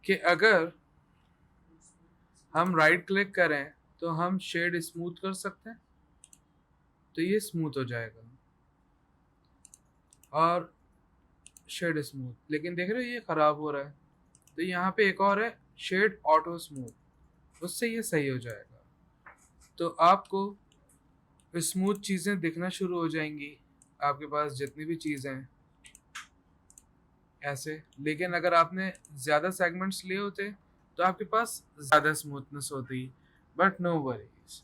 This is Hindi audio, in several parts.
कि अगर हम राइट क्लिक करें तो हम शेड स्मूथ कर सकते हैं, तो ये स्मूथ हो जाएगा और शेड स्मूथ। लेकिन देख रहे हो ये खराब हो रहा है, तो यहाँ पे एक और है शेड ऑटो स्मूथ, उससे ये सही हो जाएगा। तो आपको स्मूथ चीज़ें दिखना शुरू हो जाएंगी आपके पास जितनी भी चीज़ें हैं ऐसे। लेकिन अगर आपने ज़्यादा सेगमेंट्स लिए होते तो आपके पास ज़्यादा स्मूथनेस होती। बट नो वरीज,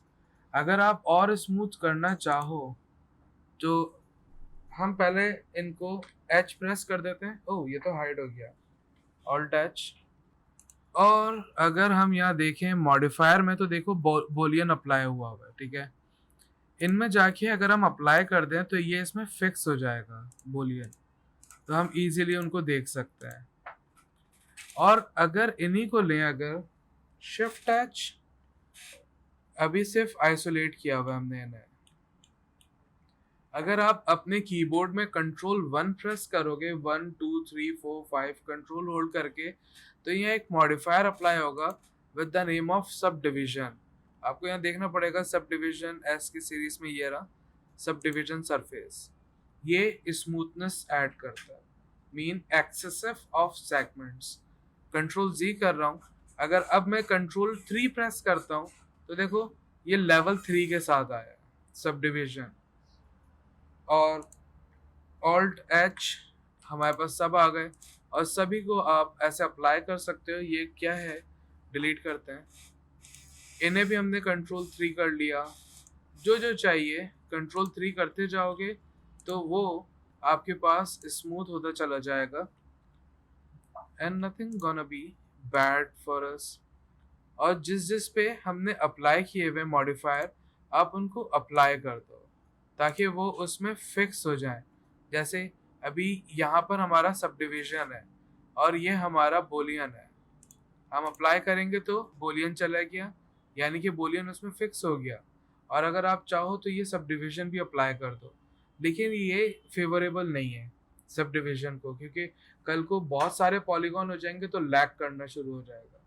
अगर आप और स्मूथ करना चाहो तो हम पहले इनको एच प्रेस कर देते हैं। ओह ये तो हाइड हो गया, ऑल्ट एच। और अगर हम यहाँ देखें मॉडिफायर में तो देखो बोलियन अप्लाई हुआ है, ठीक है। इनमें जाके अगर हम अप्लाई कर दें तो ये इसमें फिक्स हो जाएगा बोलियन, तो हम इजीली उनको देख सकते हैं। और अगर इन्हीं को लें, अगर शिफ्ट टच अभी सिर्फ आइसोलेट किया हुआ हमने इन्हें, अगर आप अपने कीबोर्ड में कंट्रोल 1 प्रेस करोगे, 1 2 3 4 5 कंट्रोल होल्ड करके, तो यहाँ एक मॉडिफायर अप्लाई होगा with the name of sub division. आपको यहाँ देखना पड़ेगा सब डिविजन एस की सीरीज में ये रहा सब डिविजन सरफेस। ये स्मूथनेस ऐड करता है, mean excessive of segments. Control G कर रहा हूँ, अगर अब मैं कंट्रोल 3 प्रेस करता हूँ तो देखो ये लेवल 3 के साथ आया सब डिविजन। और ऑल्ट एच हमारे पास सब आ गए, और सभी को आप ऐसे अप्लाई कर सकते हो। ये क्या है, डिलीट करते हैं। इन्हें भी हमने कंट्रोल 3 कर लिया। जो जो चाहिए कंट्रोल 3 करते जाओगे तो वो आपके पास स्मूथ होता चला जाएगा, and nothing gonna be bad for us. और जिस जिस पे हमने अप्लाई किए हुए मॉडिफायर, आप उनको अप्लाई कर दो ताकि वो उसमें फिक्स हो जाए। जैसे अभी यहाँ पर हमारा सब डिविजन है और ये हमारा बोलियन है, हम अप्लाई करेंगे तो बोलियन चला गया, यानी कि बोलियन उसमें फिक्स हो गया। और अगर आप चाहो तो ये सब डिविजन भी अप्लाई कर दो, लेकिन ये फेवरेबल नहीं है सब डिविजन को, क्योंकि कल को बहुत सारे पॉलीगॉन हो जाएंगे तो लैग करना शुरू हो जाएगा,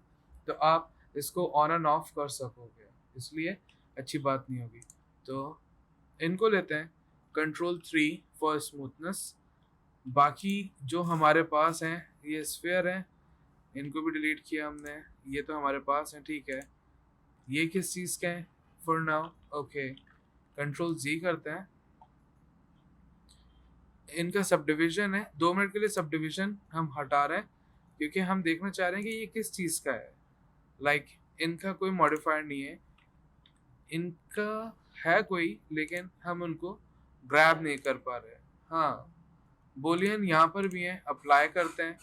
तो आप इसको ऑन एंड ऑफ कर सकोगे, इसलिए अच्छी बात नहीं होगी। तो इनको लेते हैं कंट्रोल 3 फॉर स्मूथनेस। बाकी जो हमारे पास हैं ये स्फीयर हैं, इनको भी डिलीट किया हमने, ये तो हमारे पास हैं, ठीक है। ये किस चीज़ के हैं फॉर नाउ, ओके। कंट्रोल जी करते हैं, इनका सब डिविजन है। 2 मिनट के लिए सब डिविजन हम हटा रहे हैं क्योंकि हम देखना चाह रहे हैं कि ये किस चीज़ का है। लाइक इनका कोई मॉडिफायर नहीं है, इनका है कोई, लेकिन हम उनको ग्रैब नहीं कर पा रहे। हाँ, बोलियन यहाँ पर भी हैं, अप्लाई करते हैं।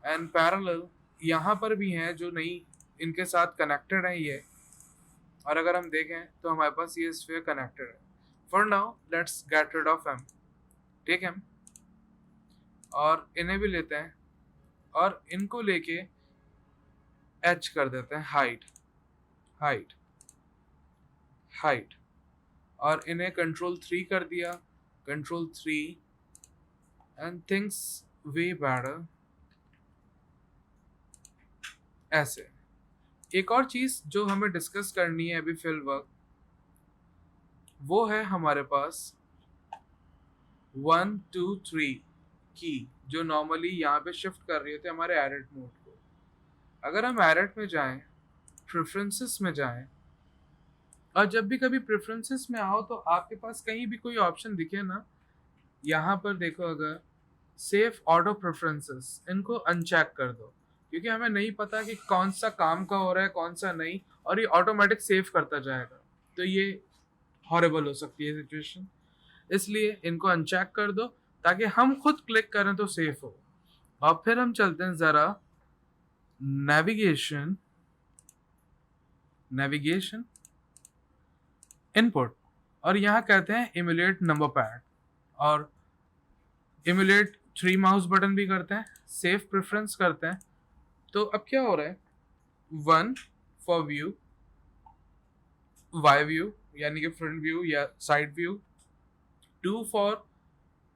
एंड पैरेलल यहाँ पर भी हैं जो नहीं इनके साथ कनेक्टेड है ये। और अगर हम देखें तो हमारे पास ये स्फीयर कनेक्टेड है। For now let's get rid of em, take em. और इन्हें भी लेते हैं और इनको लेके एच कर देते हैं, हाइट हाइट हाइट। और इन्हें कंट्रोल 3 कर दिया, control 3, and things way better ऐसे। एक और चीज़ जो हमें डिस्कस करनी है अभी फिल वक्त, वो है हमारे पास 1 2 3 की, जो नॉर्मली यहाँ पे शिफ्ट कर रही होती है हमारे एडिट मोड को। अगर हम एडिट में जाएं, प्रेफरेंसेस में जाएं, और जब भी कभी प्रेफरेंसेस में आओ तो आपके पास कहीं भी कोई ऑप्शन दिखे ना, यहाँ पर देखो, अगर सेव ऑटो प्रेफरेंसेस, इनको अनचेक कर दो, क्योंकि हमें नहीं पता कि कौन सा काम का हो रहा है कौन सा नहीं, और ये ऑटोमेटिक सेव करता जाएगा, तो ये हॉरिबल हो सकती है सिचुएशन। इसलिए इनको अनचेक कर दो ताकि हम खुद क्लिक करें तो सेफ हो। और फिर हम चलते हैं ज़रा नेविगेशन, नेविगेशन इनपुट, और यहाँ कहते हैं इमुलेट नंबर पैड, और इमुलेट 3 माउस बटन भी करते हैं, सेव प्रेफरेंस करते हैं। तो अब क्या हो रहा है, 1 फॉर व्यू, वाई व्यू यानी कि फ्रंट व्यू या side view, 2 for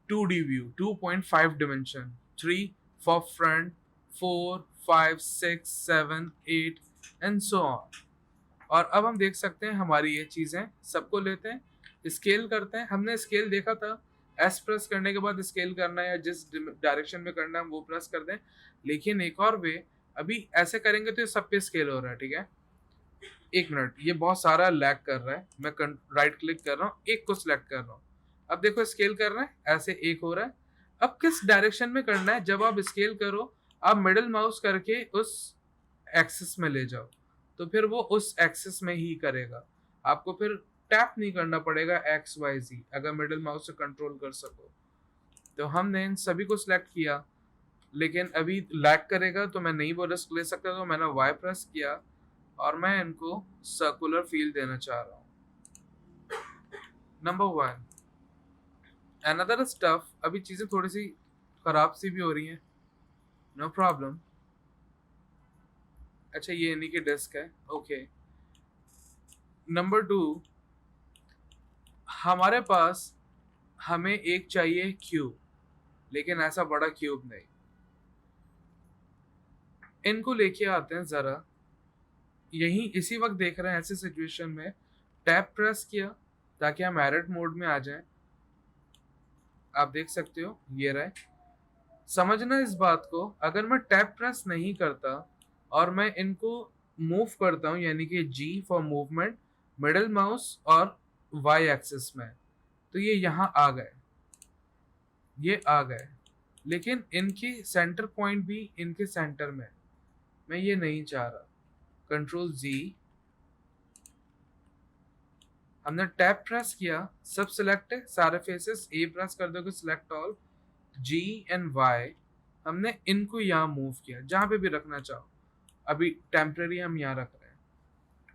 2D view 2.5 dimension, 3 for front, 4 5 6 7 8 and so on. और अब हम देख सकते हैं हमारी ये चीज़ें सबको लेते हैं, स्केल करते हैं। हमने स्केल देखा था, एस प्रेस करने के बाद स्केल करना है या जिस डायरेक्शन में करना है हम वो प्रेस कर दें। लेकिन एक और वे, अभी ऐसे करेंगे तो ये सब पे स्केल हो रहा है, ठीक है। एक मिनट, ये बहुत सारा लैग कर रहा है, मैं राइट क्लिक कर रहा हूँ, एक को सिलेक्ट कर रहा हूँ। अब देखो स्केल कर रहा है, ऐसे एक हो रहा है। अब किस डायरेक्शन में करना है, जब आप स्केल करो आप मिडिल माउस करके उस एक्सिस में ले जाओ, तो फिर वो उस एक्सिस में ही करेगा। आपको फिर टैप नहीं करना पड़ेगा एक्स वाई जी, अगर मिडिल माउस से कंट्रोल कर सको। तो हमने इन सभी को सिलेक्ट किया, लेकिन अभी लैग करेगा तो मैं नहीं वो रिस्क ले सकता, तो मैंने वाई प्रेस किया और मैं इनको सर्कुलर फील देना चाह रहा हूँ। नंबर 1 अनदर स्टफ, अभी चीज़ें थोड़ी सी खराब सी भी हो रही हैं, नो प्रॉब्लम। अच्छा ये इन्हीं की डिस्क है, ओके। नंबर 2, हमारे पास हमें एक चाहिए क्यूब, लेकिन ऐसा बड़ा क्यूब नहीं। इनको लेके आते हैं ज़रा, यहीं इसी वक्त देख रहे हैं ऐसी सिचुएशन में टैप प्रेस किया ताकि हम एडिट मोड में आ जाएं। आप देख सकते हो ये रहे। समझना इस बात को, अगर मैं टैप प्रेस नहीं करता और मैं इनको मूव करता हूँ, यानी कि जी फॉर मूवमेंट, मिडिल माउस और वाई एक्सिस में, तो ये यहाँ आ गए, ये आ गए। लेकिन इनके सेंटर पॉइंट भी इनके सेंटर में, मैं ये नहीं चाह रहा। कंट्रोल जी, हमने टैप प्रेस किया, सब सिलेक्ट है, सारे फेसेस, ए प्रेस कर दोगे select all, G and Y, हमने इनको यहाँ मूव किया जहाँ पे भी रखना चाहो। अभी टेम्परेरी हम यहाँ रख रहे हैं।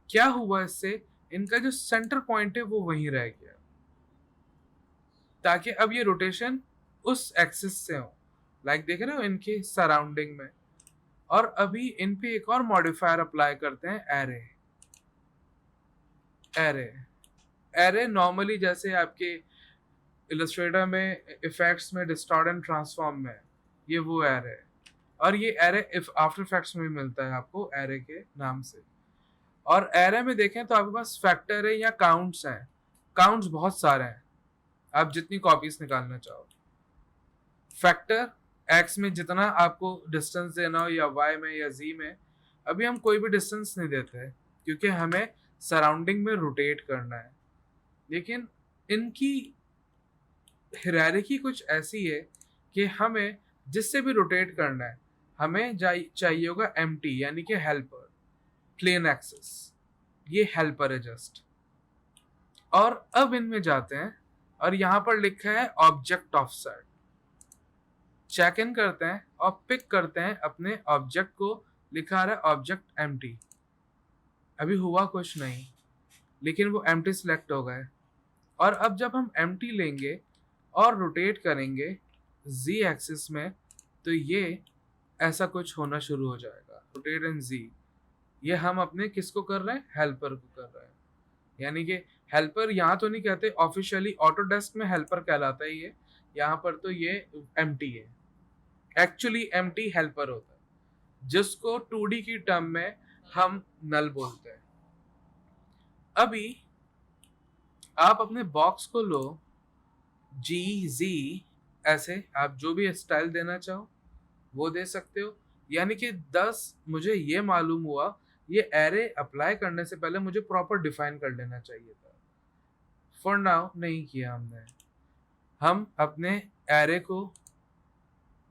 क्या हुआ इससे, इनका जो सेंटर पॉइंट है वो वहीं रह गया, ताकि अब ये रोटेशन उस एक्सिस से हो, लाइक देख रहे हो इनके सराउंडिंग में। और अभी इन पे एक और मॉडिफायर अप्लाई करते हैं, एरे। एरे एरे नॉर्मली जैसे आपके इलस्ट्रेटर में इफेक्ट्स में डिस्टॉर्ट एंड ट्रांसफॉर्म में, ये वो एरे है। और ये एरे इफ आफ्टर इफेक्ट्स में भी मिलता है आपको एरे के नाम से। और एरे में देखें तो आपके पास फैक्टर है या काउंट्स हैं, काउंट्स बहुत सारे हैं, आप जितनी कॉपीज निकालना चाहो। फैक्टर एक्स में जितना आपको डिस्टेंस देना हो, या वाई में या जी में, अभी हम कोई भी डिस्टेंस नहीं देते क्योंकि हमें सराउंडिंग में रोटेट करना है। लेकिन इनकी हायरार्की कुछ ऐसी है कि हमें जिससे भी रोटेट करना है, हमें चाहिए होगा एम्प्टी, यानी कि हेल्पर, प्लेन एक्सिस, ये हेल्पर है जस्ट। और अब इनमें जाते हैं और यहाँ पर लिखा है ऑब्जेक्ट ऑफसेट, चेक इन करते हैं और पिक करते हैं अपने ऑब्जेक्ट को, लिखा रहा है ऑब्जेक्ट एम्प्टी। अभी हुआ कुछ नहीं, लेकिन वो एम्प्टी सिलेक्ट हो गए। और अब जब हम एम्प्टी लेंगे और रोटेट करेंगे z एक्सिस में, तो ये ऐसा कुछ होना शुरू हो जाएगा, रोटेट इन z। ये हम अपने किसको कर रहे हैं, हेल्पर को कर रहे हैं। यानी कि हेल्पर यहाँ तो नहीं कहते ऑफिशियली, ऑटोडेस्क में हेल्पर कहलाता है ये, यहाँ पर तो ये एम्प्टी है। एक्चुअली एम्प्टी हेल्पर होता है, जिसको 2D की टर्म में हम नल बोलते हैं। अभी आप अपने बॉक्स को लो, जी जी, ऐसे आप जो भी स्टाइल देना चाहो वो दे सकते हो। यानी कि 10, मुझे ये मालूम हुआ ये एरे अप्लाई करने से पहले मुझे प्रॉपर डिफाइन कर लेना चाहिए था, फॉर नाउ नहीं किया हमने। हम अपने एरे को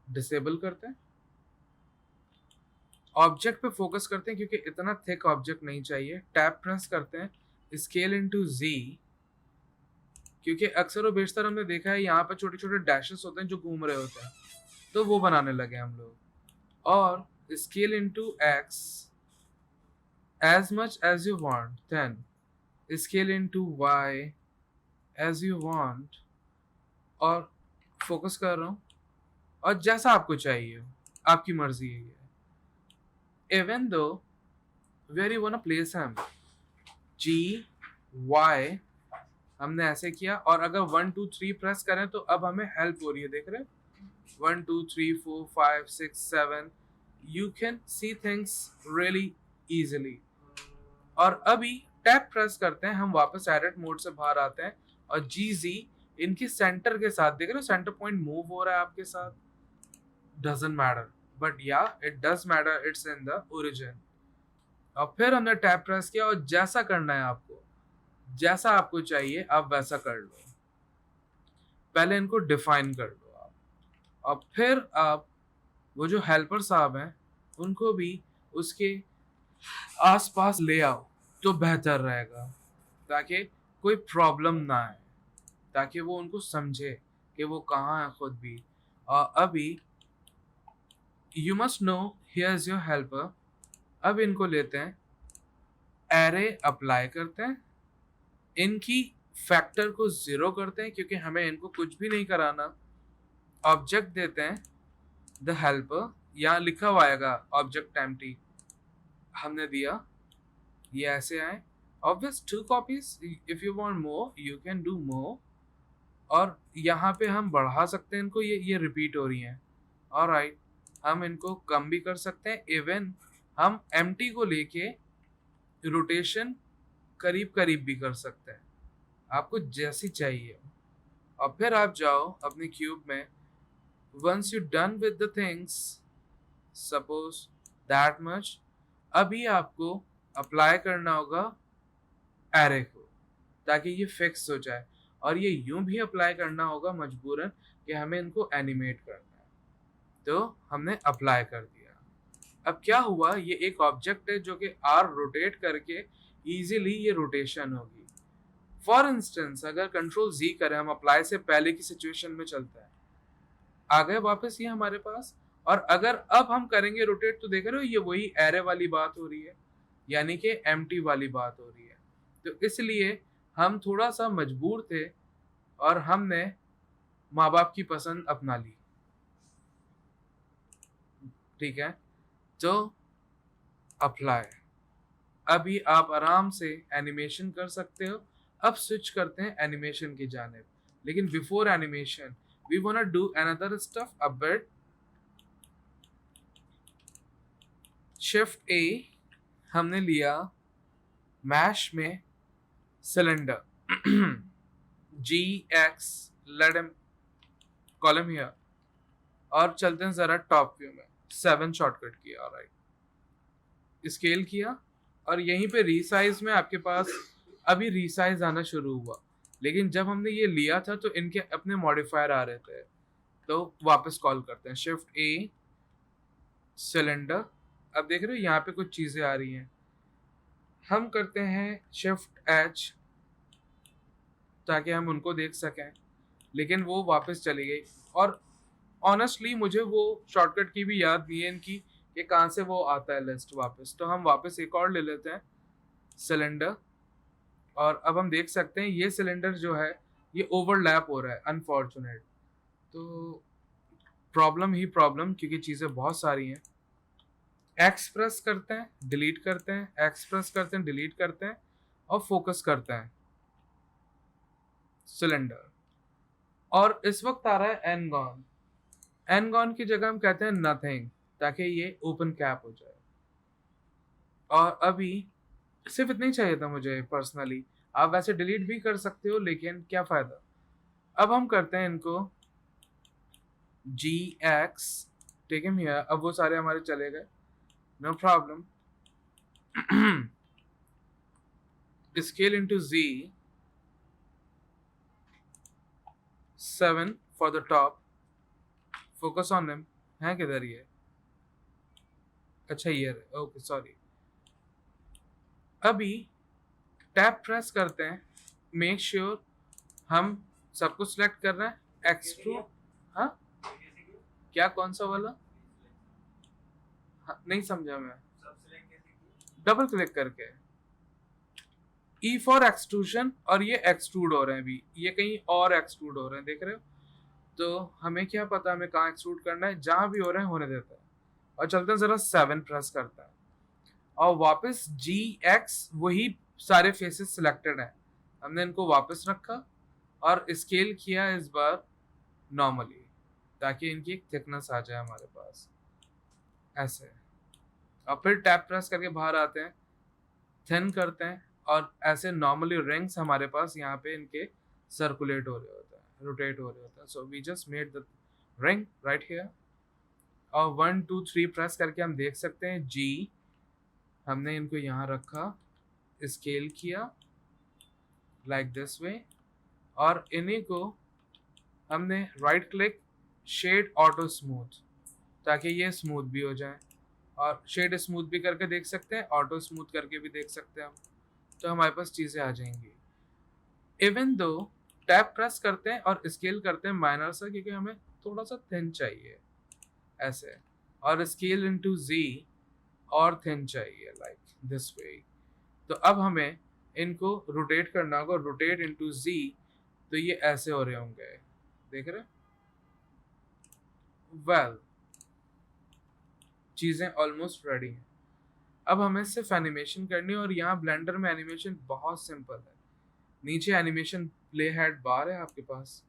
डिसेबल करते हैं, ऑब्जेक्ट पे फोकस करते हैं क्योंकि इतना थिक ऑब्जेक्ट नहीं चाहिए, टैप प्रेस करते हैं, स्केल इनटू जी, क्योंकि अक्सर और बेशतर हमने देखा है यहाँ पर छोटे छोटे डैशेस होते हैं जो घूम रहे होते हैं, तो वो बनाने लगे हम लोग। और scale into x as much as you want, then scale into y as you want, और फोकस कर रहा हूँ, और जैसा आपको चाहिए हो, आपकी मर्जी है ये। even though where you wanna place him, g y, हमने ऐसे किया। और अगर 1 2 3 प्रेस करें तो अब हमें हेल्प हो रही है, देख रहे हैं 1 2 3 4 5 6 7 you can see things really easily. और अभी टैप प्रेस करते हैं, हम वापस एडिट मोड से बाहर आते हैं और जी जी इनके सेंटर के साथ देख रहे हो, सेंटर पॉइंट मूव हो रहा है आपके साथ, डजंट मैटर, बट या it does matter, it's in the origin. और फिर हमने टैप प्रेस किया और जैसा करना है आपको, जैसा आपको चाहिए आप वैसा कर लो। पहले इनको डिफाइन कर लो आप, और फिर आप वो जो हेल्पर साहब हैं उनको भी उसके आसपास ले आओ तो बेहतर रहेगा, ताकि कोई प्रॉब्लम ना आए, ताकि वो उनको समझे कि वो कहाँ है खुद भी। और अभी you must know here is your helper. अब इनको लेते हैं, एरे अप्लाई करते हैं, इनकी फैक्टर को जीरो करते हैं क्योंकि हमें इनको कुछ भी नहीं कराना। ऑब्जेक्ट देते हैं द हेल्पर, यहाँ लिखा हुआ आएगा ऑब्जेक्ट एम्प्टी, हमने दिया, ये ऐसे आए। Obvious 2 copies, if you want more you can do more. और यहाँ पे हम बढ़ा सकते हैं इनको, ये रिपीट हो रही हैं। ऑलराइट, हम इनको कम भी कर सकते हैं, इवन हम एम्प्टी को लेके रोटेशन करीब करीब भी कर सकते हैं, आपको जैसी चाहिए। और फिर आप जाओ अपने क्यूब में, once you done with the things, suppose that much, अभी आपको अप्लाई करना होगा एरे को, ताकि ये फिक्स हो जाए। और ये यूं भी अप्लाई करना होगा मजबूरन कि हमें इनको एनिमेट करना है, तो हमने अप्लाई कर दिया। अब क्या हुआ, ये एक ऑब्जेक्ट है जो कि आर रोटेट करके इजीली ये रोटेशन होगी। फॉर इंस्टेंस अगर कंट्रोल जी करें, हम अप्लाई से पहले की सिचुएशन में चलता है, आ गए वापस ये हमारे पास। और अगर अब हम करेंगे रोटेट, तो देख रहे हो ये वही एरे वाली बात हो रही है, यानी कि एम्प्टी वाली बात हो रही है। तो इसलिए हम थोड़ा सा मजबूर थे और हमने माँ बाप की पसंद अपना ली, ठीक है। तो अप्लाई, अभी आप आराम से एनिमेशन कर सकते हो। अब स्विच करते हैं एनिमेशन की जानिब, लेकिन before animation we want do another stuff a bit. Shift A हमने लिया, मैश में cylinder G X, let him column here, और चलते हैं जरा टॉप व्यू में, 7 शॉर्टकट किया, ऑलराइट, स्केल किया। और यहीं पे रीसाइज में आपके पास अभी रीसाइज आना शुरू हुआ, लेकिन जब हमने ये लिया था तो इनके अपने मॉडिफायर आ रहे थे। तो वापस कॉल करते हैं, शिफ्ट ए सिलेंडर। अब देख रहे हो यहाँ पे कुछ चीजें आ रही हैं, हम करते हैं शिफ्ट एच ताकि हम उनको देख सकें, लेकिन वो वापस चली गई। और ऑनेस्टली मुझे वो शॉर्टकट की भी याद नहीं है इनकी कि कहाँ से वो आता है लिस्ट वापस। तो हम वापस एक और ले लेते हैं, सिलेंडर। और अब हम देख सकते हैं ये सिलेंडर जो है ये ओवरलैप हो रहा है, अनफॉर्चुनेट। तो प्रॉब्लम ही प्रॉब्लम, क्योंकि चीज़ें बहुत सारी हैं। एक्स प्रेस करते हैं, डिलीट करते हैं, एक्स प्रेस करते हैं, डिलीट करते हैं, और फोकस करते हैं सिलेंडर। और इस वक्त आ रहा है एन गॉन। एन गॉन की जगह हम कहते हैं नथिंग, ताकि ये ओपन कैप हो जाए। और अभी सिर्फ इतना ही चाहिए था मुझे पर्सनली, आप वैसे डिलीट भी कर सकते हो, लेकिन क्या फ़ायदा। अब हम करते हैं इनको G X, take him here. अब वो सारे हमारे चले गए, no problem. Scale into G, 7 for the top, focus on him. है किधर ये, अच्छा ये, ओके सॉरी। अभी टैप प्रेस करते हैं, मेक श्योर हम सब कुछ सिलेक्ट कर रहे हैं, एक्सट्रूड। हाँ क्या, कौन सा वाला, हाँ, नहीं समझा मैं। डबल क्लिक करके, ई फॉर एक्सट्रूशन, और ये एक्सट्रूड हो रहे हैं अभी, ये कहीं और एक्सट्रूड हो रहे हैं, देख रहे हो। तो हमें क्या पता हमें कहाँ एक्सट्रूड करना है, जहां भी हो रहे हैं होने देता है। और चलते हैं जरा 7 प्रेस करता है, और वापस जी एक्स, वही सारे फेसेस सिलेक्टेड हैं, हमने इनको वापस रखा और स्केल किया इस बार नॉर्मली, ताकि इनकी एक थिकनेस आ जाए हमारे पास। ऐसे, और फिर टैप प्रेस करके बाहर आते हैं, थिन करते हैं, और ऐसे नॉर्मली रिंग्स हमारे पास यहाँ पे इनके सर्कुलेट हो रहे होते हैं, रोटेट हो रहे होते हैं। So we just made the ring right here, और 1 2 3 प्रेस करके हम देख सकते हैं जी, हमने इनको यहाँ रखा, स्केल किया लाइक दिस वे, और इन्हीं को हमने right click shade auto smooth, ताकि ये स्मूथ भी हो जाए, और शेड स्मूथ भी करके देख सकते हैं, ऑटो स्मूथ करके भी देख सकते हैं हम, तो हमारे पास चीज़ें आ जाएंगी। इवन दो टैप प्रेस करते हैं और स्केल करते हैं माइनर सा, क्योंकि हमें थोड़ा सा थिन चाहिए ऐसे, और स्केल इनटू जी और थिन चाहिए लाइक दिस वे। तो अब हमें इनको रोटेट करना होगा, रोटेट इनटू जी, तो ये ऐसे हो रहे होंगे, देख रहे? वेल, चीज़ें ऑलमोस्ट रेडी हैं। अब हमें सिर्फ एनिमेशन करनी है, और यहाँ ब्लेंडर में एनिमेशन बहुत सिंपल है। नीचे एनिमेशन प्ले हेड बार है आपके पास,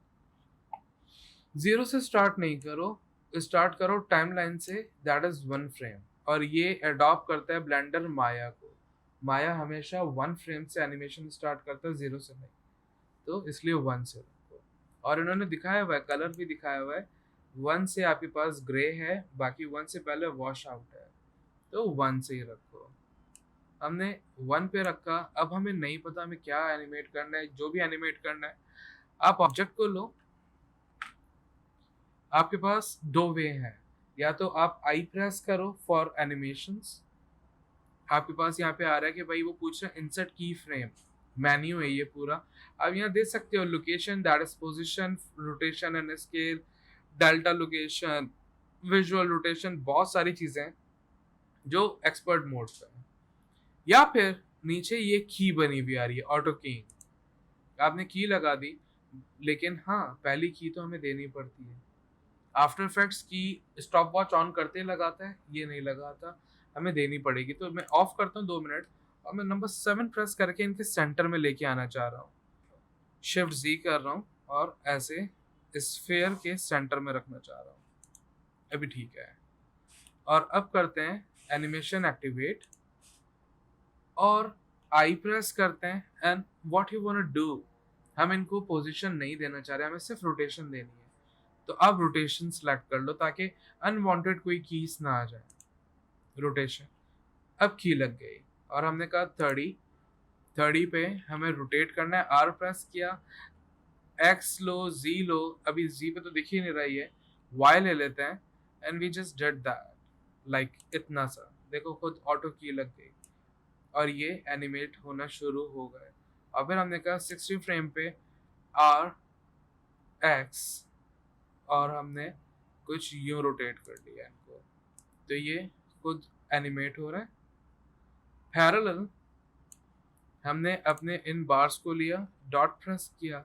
जीरो से स्टार्ट नहीं करो, स्टार्ट करो टाइमलाइन से, दैट इज 1 फ्रेम, और ये अडॉप्ट करता है ब्लेंडर माया को। माया हमेशा 1 फ्रेम से एनिमेशन स्टार्ट करता है, जीरो से नहीं, तो इसलिए 1 से रखो। और इन्होंने दिखाया हुआ है, कलर भी दिखाया हुआ है, 1 से आपके पास ग्रे है, बाकी 1 से पहले वॉश आउट है, तो 1 से ही रखो। हमने 1 पे रखा। अब हमें नहीं पता हमें क्या एनिमेट करना है, जो भी एनिमेट करना है, आप ऑब्जेक्ट को लो। आपके पास 2 वे हैं, या तो आप आई प्रेस करो फॉर एनिमेशंस, आपके पास यहाँ पे आ रहा है कि भाई वो पूछ रहा है इंसर्ट की फ्रेम, मेन्यू है ये पूरा। आप यहाँ देख सकते हो location, that is position, rotation and scale, delta location, visual rotation, बहुत सारी चीजें हैं जो एक्सपर्ट मोड पे है। या फिर नीचे ये की बनी हुई आ रही है, ऑटो की, आपने की लगा दी, लेकिन हाँ पहली की तो हमें देनी पड़ती है। आफ्टर इफेक्ट्स की स्टॉप वॉच ऑन करते लगाता है, ये नहीं लगाता, हमें देनी पड़ेगी। तो मैं ऑफ करता हूँ 2 मिनट, और मैं नंबर 7 प्रेस करके इनके सेंटर में लेके आना चाह रहा हूँ, शिफ्ट जी कर रहा हूँ, और ऐसे स्फेयर के सेंटर में रखना चाह रहा हूँ। अभी ठीक है, और अब करते हैं एनिमेशन एक्टिवेट, और आई प्रेस करते हैं, and what you want to do, हम इनको पोजीशन नहीं देना चाह रहे, हमें सिर्फ रोटेशन देनी है। तो अब रोटेशन सेलेक्ट कर लो, ताकि अनवांटेड कोई कीज ना आ जाए। रोटेशन, अब की लग गई, और हमने कहा 30 पे हमें रोटेट करना है, आर प्रेस किया, एक्स लो, जी लो, अभी जी पे तो दिख ही नहीं रही है, वाई ले लेते हैं, and we just did that, like इतना सा, देखो खुद ऑटो की लग गई, और ये एनिमेट होना शुरू हो गए। और फिर हमने कहा 60 फ्रेम पे आर एक्स, और हमने कुछ यूं रोटेट कर लिया इनको, तो ये खुद एनिमेट हो रहा है। पैरेलल हमने अपने इन बार्स को लिया, डॉट प्रेस किया,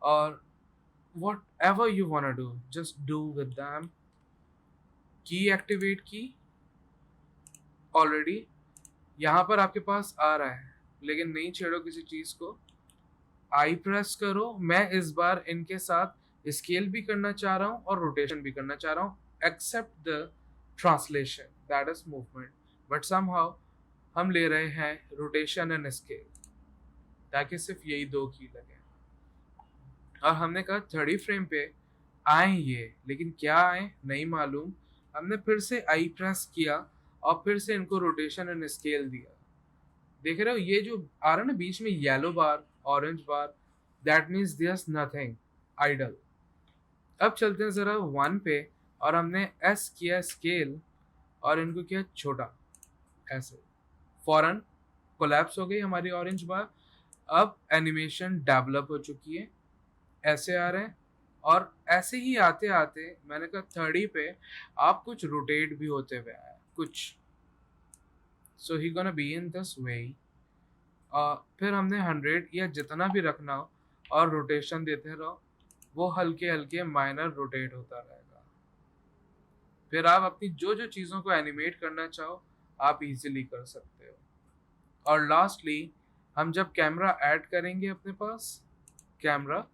और what ever you want do just do with them. की एक्टिवेट की, ऑलरेडी यहाँ पर आपके पास आ रहा है, लेकिन नहीं छेड़ो किसी चीज को। आई प्रेस करो, मैं इस बार इनके साथ स्केल भी करना चाह रहा हूँ और रोटेशन भी करना चाह रहा हूँ, except the translation that is movement, but somehow हम ले रहे हैं रोटेशन एंड स्केल, ताकि सिर्फ यही 2 की लगे। और हमने कहा 30 फ्रेम पे आए ये, लेकिन क्या आए नहीं मालूम। हमने फिर से आई प्रेस किया, और फिर से इनको रोटेशन एंड स्केल दिया। देख रहे हो ये जो आ रहा है ना बीच में yellow bar, orange bar, that means there's nothing idle. अब चलते हैं जरा 1 पे, और हमने एस किया स्केल, और इनको किया छोटा, ऐसे फौरन कोलैप्स हो गई हमारी ऑरेंज बार। अब एनिमेशन डेवलप हो चुकी है, ऐसे आ रहे हैं, और ऐसे ही आते आते मैंने कहा 30 पे आप कुछ रोटेट भी होते हुए आए कुछ, so he gonna be in this way. फिर हमने 100 या जितना भी रखना हो, और रोटेशन देते रहो, वो हल्के हल्के माइनर रोटेट होता रहेगा। फिर आप अपनी जो जो चीज़ों को एनिमेट करना चाहो आप इजीली कर सकते हो। और लास्टली हम जब कैमरा ऐड करेंगे अपने पास, कैमरा,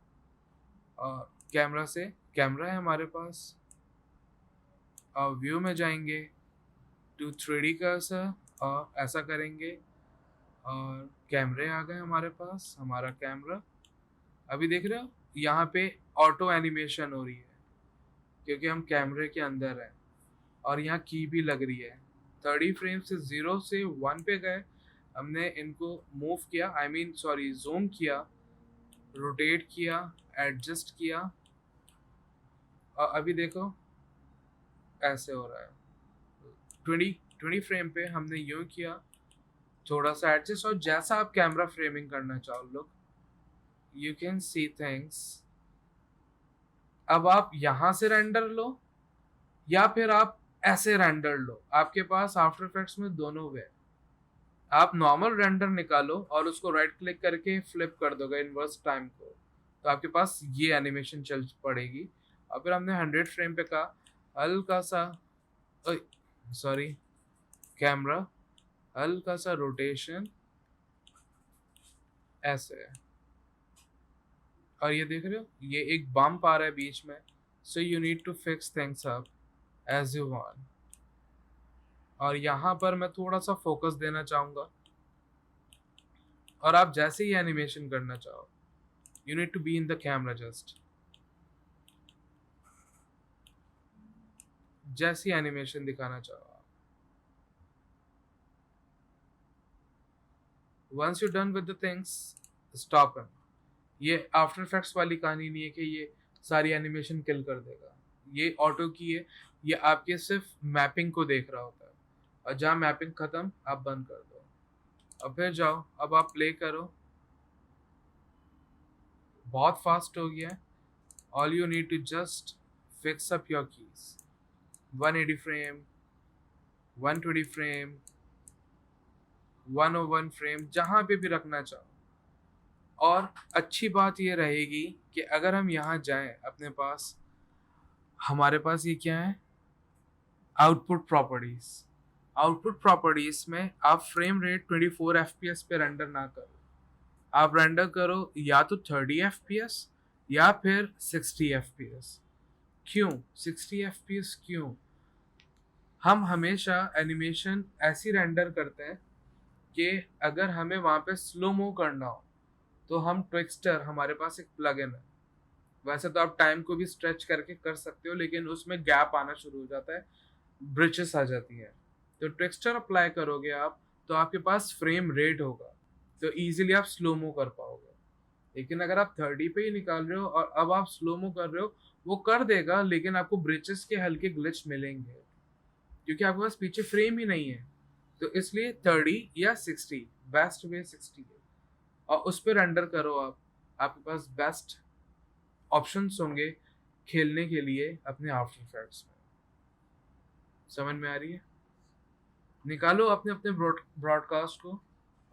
और कैमरा से कैमरा है हमारे पास, और व्यू में जाएंगे टू 3D कर्सर और ऐसा करेंगे और कैमरे आ गए हमारे पास। हमारा कैमरा अभी देख रहे हो यहाँ पे ऑटो एनिमेशन हो रही है क्योंकि हम कैमरे के अंदर हैं और यहाँ की भी लग रही है। 30 फ्रेम से 0 से 1 पे गए, हमने इनको मूव किया, आई मीन सॉरी जूम किया, रोटेट किया, एडजस्ट किया और अभी देखो ऐसे हो रहा है। 20 फ्रेम पे हमने यूं किया, थोड़ा सा एडजस्ट, और जैसा आप कैमरा फ्रेमिंग करना चाहो look you can see things. अब आप यहाँ से रेंडर लो या फिर आप ऐसे रेंडर लो, आपके पास आफ्टर इफेक्ट्स में दोनों वे। आप नॉर्मल रेंडर निकालो और उसको राइट क्लिक करके फ्लिप कर दोगे इनवर्स टाइम को, तो आपके पास ये एनिमेशन चल पड़ेगी। और फिर हमने 100 फ्रेम पे कहा हल्का सा, सॉरी कैमरा, हल्का सा रोटेशन ऐसे, और ये देख रहे हो ये एक बम्प आ रहा है बीच में, so you need to fix things up as you want. और यहाँ पर मैं थोड़ा सा फोकस देना चाहूँगा और आप जैसे ही एनिमेशन करना चाहो you need to be in the camera, just जैसी एनिमेशन दिखाना चाहो आप। Once you done with the things stop him. ये आफ्टर इफेक्ट्स वाली कहानी नहीं है कि ये सारी एनिमेशन किल कर देगा, ये ऑटो की है, ये आपके सिर्फ मैपिंग को देख रहा होता है और जहाँ मैपिंग खत्म आप बंद कर दो। अब फिर जाओ, अब आप प्ले करो, बहुत फास्ट हो गया है। All you need to just fix up your keys, 180 frame, 120 frame, 101 frame, जहाँ पे भी रखना चाहो। और अच्छी बात ये रहेगी कि अगर हम यहाँ जाएं अपने पास, हमारे पास ये क्या है, आउटपुट प्रॉपर्टीज। आउटपुट प्रॉपर्टीज में आप फ्रेम रेट 24 FPS पे रेंडर ना करो, आप रेंडर करो या तो 30 FPS या फिर 60 FPS। क्यों 60 FPS क्यों? हम हमेशा एनिमेशन ऐसी रेंडर करते हैं कि अगर हमें वहाँ पे स्लो मूव करना हो तो हम ट्विक्स्टर, हमारे पास एक प्लगइन है, वैसे तो आप टाइम को भी स्ट्रेच करके कर सकते हो लेकिन उसमें गैप आना शुरू हो जाता है, ब्रिचेस आ जाती है। तो ट्विक्स्टर अप्लाई करोगे आप तो आपके पास फ्रेम रेट होगा, तो इजीली आप स्लो मूव कर पाओगे। लेकिन अगर आप 30 पे ही निकाल रहे हो और अब आप स्लो मूव कर रहे हो, वो कर देगा लेकिन आपको ब्रिचेस के हल्के ग्लिच मिलेंगे क्योंकि आपके पास पीछे फ्रेम ही नहीं है। तो इसलिए 30 या 60, बेस्ट वे 60 है और उस पर रेंडर करो आप, आपके पास बेस्ट ऑप्शंस होंगे खेलने के लिए अपने आफ्टर इफेक्ट्स में। समझ में आ रही है? निकालो अपने अपने ब्रॉडकास्ट को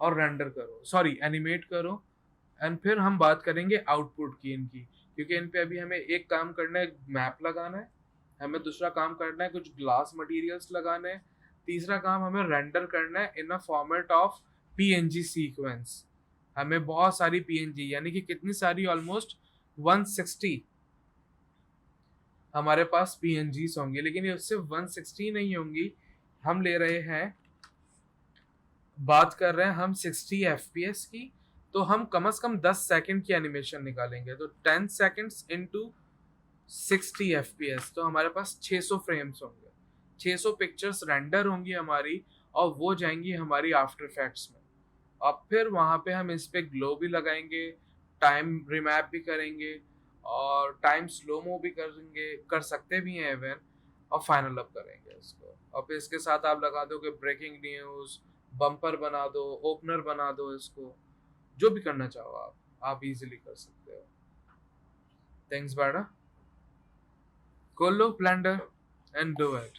और रेंडर करो, सॉरी एनिमेट करो, एंड फिर हम बात करेंगे आउटपुट की इनकी, क्योंकि इन पे अभी हमें एक काम करना है, मैप लगाना है, हमें दूसरा काम करना है कुछ ग्लास मटेरियल्स लगाने हैं, तीसरा काम हमें रेंडर करना है in a format of PNG sequence. हमें बहुत सारी PNG, यानी कि कितनी सारी, ऑलमोस्ट 160 हमारे पास PNGs होंगे, लेकिन ये सिर्फ 160 नहीं होंगी, हम ले रहे हैं, बात कर रहे हैं हम 60 FPS की, तो हम कम से कम 10 सेकंड की एनिमेशन निकालेंगे, तो 10 सेकंड्स इनटू 60 FPS, तो हमारे पास 600 फ्रेम्स होंगे, 600 पिक्चर्स रेंडर होंगी हमारी और वो जाएंगी हमारी आफ्टर इफेक्ट्स में। अब फिर वहाँ पे हम इस पे ग्लो भी लगाएंगे, टाइम रिमैप भी करेंगे और टाइम स्लो मो भी करेंगे, कर सकते भी हैं इवन, और फाइनल अप करेंगे इसको। और फिर इसके साथ आप लगा दो कि ब्रेकिंग न्यूज़, बम्पर बना दो, ओपनर बना दो, इसको जो भी करना चाहो आप इजीली कर सकते हो। थैंक्स बाड़ा, खोल लो ब्लेंडर एंड डू इट।